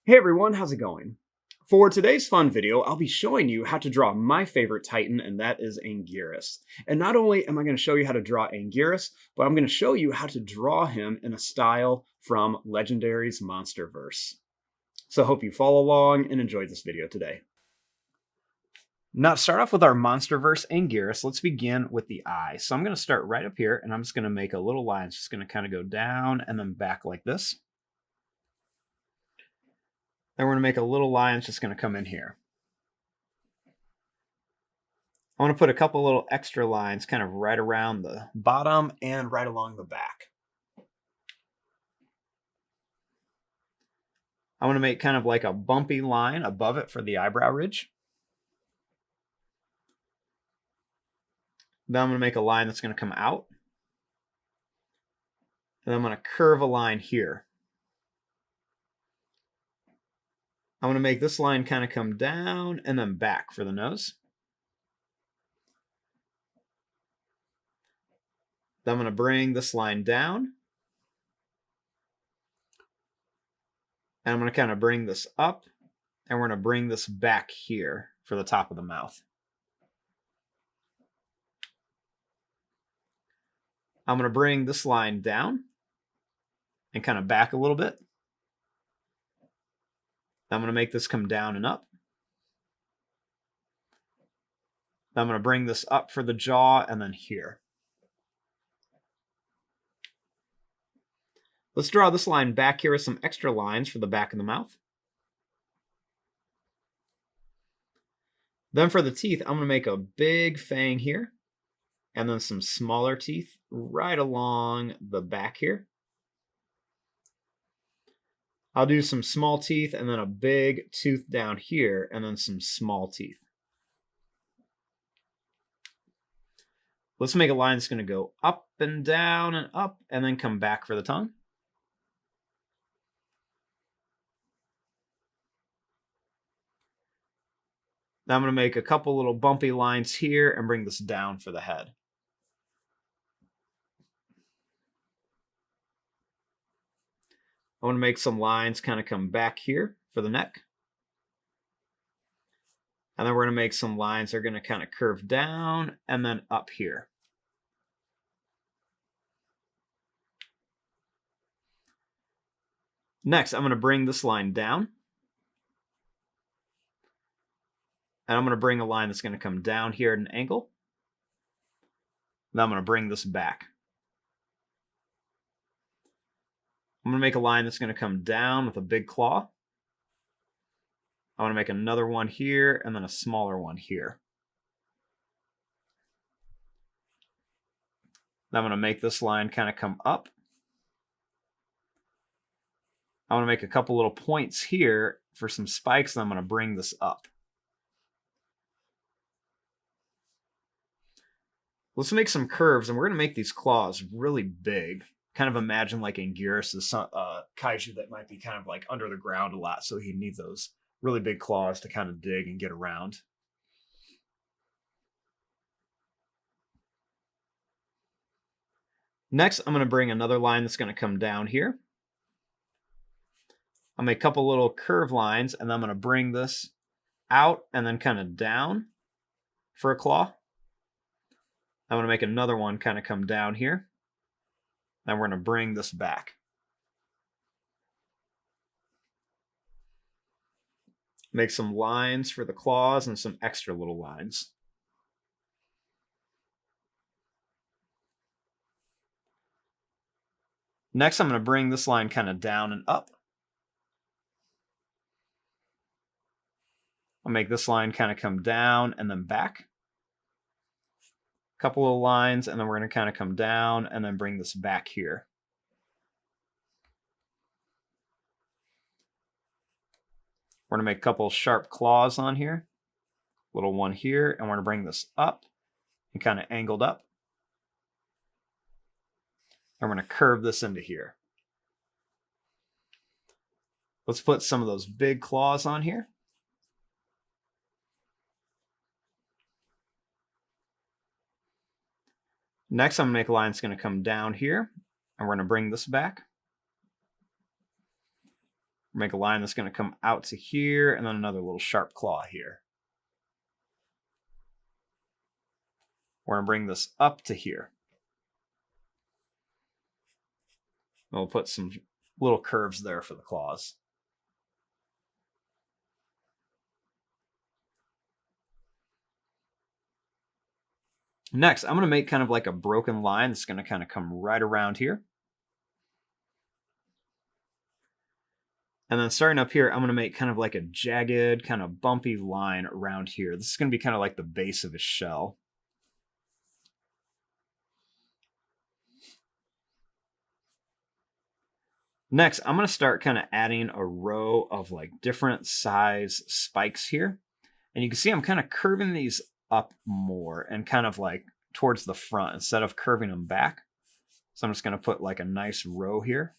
Hey everyone, how's it going? For today's fun video, I'll be showing you how to draw my favorite Titan, and that is Anguirus. And not only am I going to show you how to draw Anguirus, but I'm going to show you how to draw him in a style from Legendary's Monsterverse. So I hope you follow along and enjoy this video today. Now, to start off with our Monsterverse Anguirus, let's begin with the eye. So I'm going to start right up here, and I'm just going to make a little line. It's just going to kind of go down and then back like this. Then we're going to make a little line. It's just going to come in here. I want to put a couple little extra lines kind of right around the bottom and right along the back. I want to make kind of like a bumpy line above it for the eyebrow ridge. Then I'm going to make a line that's going to come out. And I'm going to curve a line here. I'm going to make this line kind of come down and then back for the nose. Then I'm going to bring this line down. And I'm going to kind of bring this up. And we're going to bring this back here for the top of the mouth. I'm going to bring this line down and kind of back a little bit. I'm going to make this come down and up. I'm going to bring this up for the jaw and then here. Let's draw this line back here with some extra lines for the back of the mouth. Then for the teeth, I'm going to make a big fang here and then some smaller teeth right along the back here. I'll do some small teeth and then a big tooth down here and then some small teeth. Let's make a line that's going to go up and then come back for the tongue. Now I'm going to make a couple little bumpy lines here and bring this down for the head. I want to make some lines kind of come back here for the neck. And then we're going to make some lines that are going to kind of curve down and then up here. Next, I'm going to bring this line down. And I'm going to bring a line that's going to come down here at an angle. Then I'm going to bring this back. I'm going to make a line that's going to come down with a big claw. I want to make another one here and then a smaller one here. Then I'm going to make this line kind of come up. I want to make a couple little points here for some spikes, and I'm going to bring this up. Let's make some curves, and we're going to make these claws really big. Kind of imagine like Anguirus is some kaiju that might be kind of like under the ground a lot, so he needs those really big claws to kind of dig and get around. Next, I'm going to bring another line that's going to come down here. I'll make a couple little curve lines, and then I'm going to bring this out and then kind of down for a claw. I'm going to make another one kind of come down here. Then we're going to bring this back. Make some lines for the claws and some extra little lines. Next, I'm going to bring this line kind of down and up. I'll make this line kind of come down and then back. Couple of lines, and then we're going to kind of come down and then bring this back here. We're going to make a couple sharp claws on here. Little one here, and we're going to bring this up and kind of angled up. And we're going to curve this into here. Let's put some of those big claws on here. Next, I'm going to make a line that's going to come down here, and we're going to bring this back. Make a line that's going to come out to here, and then another little sharp claw here. We're going to bring this up to here. We'll put some little curves there for the claws. Next, I'm going to make kind of like a broken line that's going to kind of come right around here. And then starting up here, I'm going to make kind of like a jagged, kind of bumpy line around here. This is going to be kind of like the base of his shell. Next, I'm going to start kind of adding a row of like different size spikes here. And you can see I'm kind of curving these up more and kind of like towards the front instead of curving them back. So I'm just going to put like a nice row here.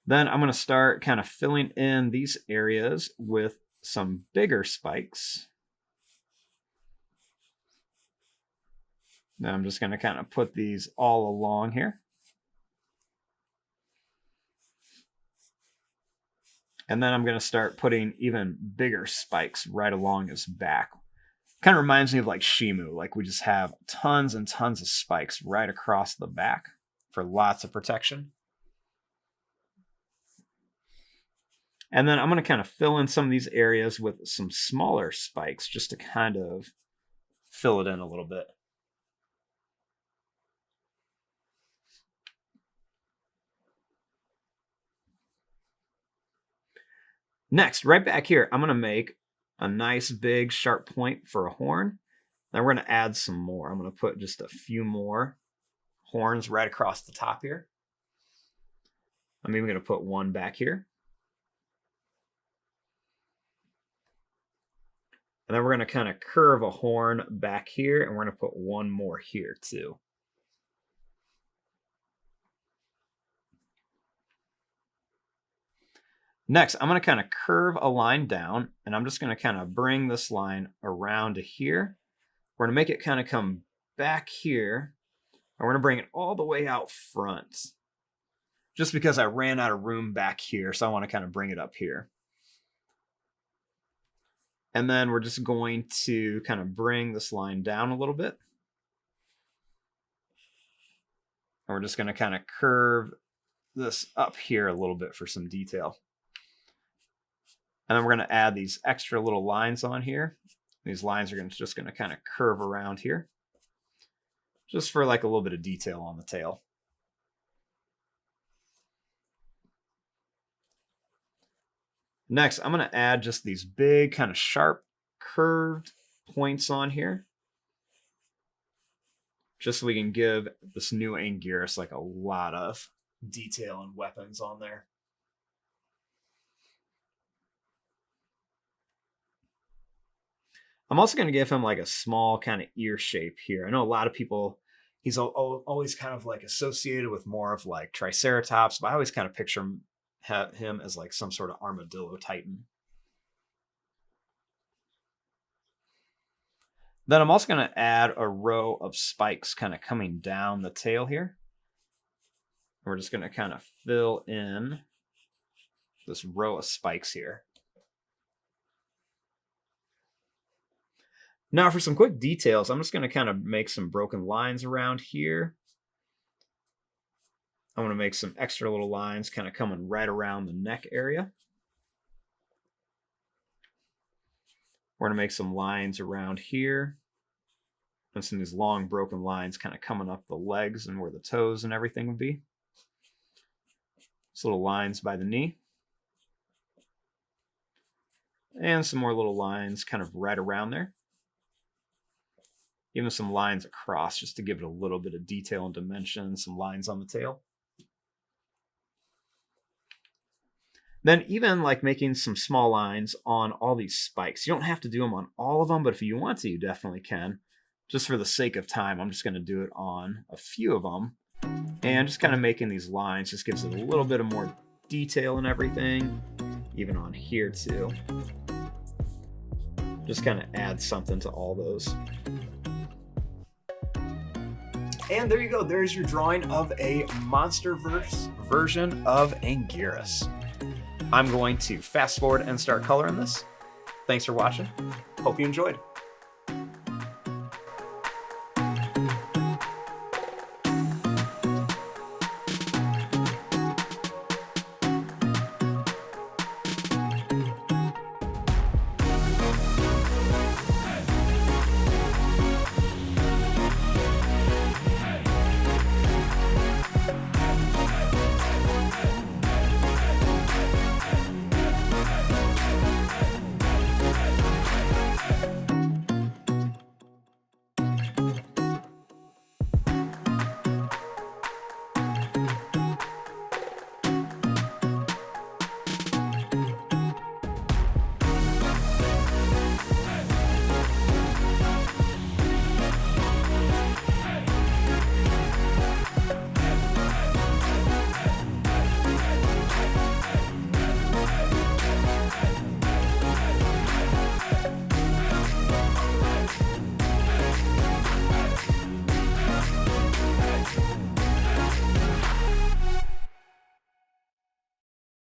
Then I'm going to start kind of filling in these areas with some bigger spikes. Then I'm just going to kind of put these all along here. And then I'm going to start putting even bigger spikes right along his back. Kind of reminds me of like Shimu, like we just have tons and tons of spikes right across the back for lots of protection. And then I'm going to kind of fill in some of these areas with some smaller spikes just to kind of fill it in a little bit. Next, right back here, I'm going to make a nice big sharp point for a horn. Then we're going to add some more. I'm going to put just a few more horns right across the top here. I'm even going to put one back here. And then we're going to kind of curve a horn back here, and we're going to put one more here too. Next, I'm going to kind of curve a line down, and I'm just going to kind of bring this line around to here. We're going to make it kind of come back here, and we're going to bring it all the way out front. Just because I ran out of room back here, so I want to kind of bring it up here. And then we're just going to kind of bring this line down a little bit. And we're just going to kind of curve this up here a little bit for some detail. And then we're going to add these extra little lines on here. These lines are just going to kind of curve around here, just for like a little bit of detail on the tail. Next, I'm going to add just these big kind of sharp curved points on here, just so we can give this new Anguirus like a lot of detail and weapons on there. I'm also going to give him like a small kind of ear shape here. I know a lot of people, he's always kind of like associated with more of like Triceratops, but I always kind of picture him as like some sort of armadillo titan. Then I'm also going to add a row of spikes kind of coming down the tail here. We're just going to kind of fill in this row of spikes here. Now for some quick details, I'm just going to kind of make some broken lines around here. I'm going to make some extra little lines kind of coming right around the neck area. We're going to make some lines around here. And some of these long broken lines kind of coming up the legs and where the toes and everything would be. Just little lines by the knee. And some more little lines kind of right around there. Even some lines across just to give it a little bit of detail and dimension. Some lines on the tail. Then even like making some small lines on all these spikes. You don't have to do them on all of them, but if you want to, you definitely can. Just for the sake of time, I'm just going to do it on a few of them. And just kind of making these lines just gives it a little bit of more detail and everything. Even on here too. Just kind of add something to all those. And there you go. There's your drawing of a MonsterVerse version of Anguirus. I'm going to fast forward and start coloring this. Thanks for watching. Hope you enjoyed.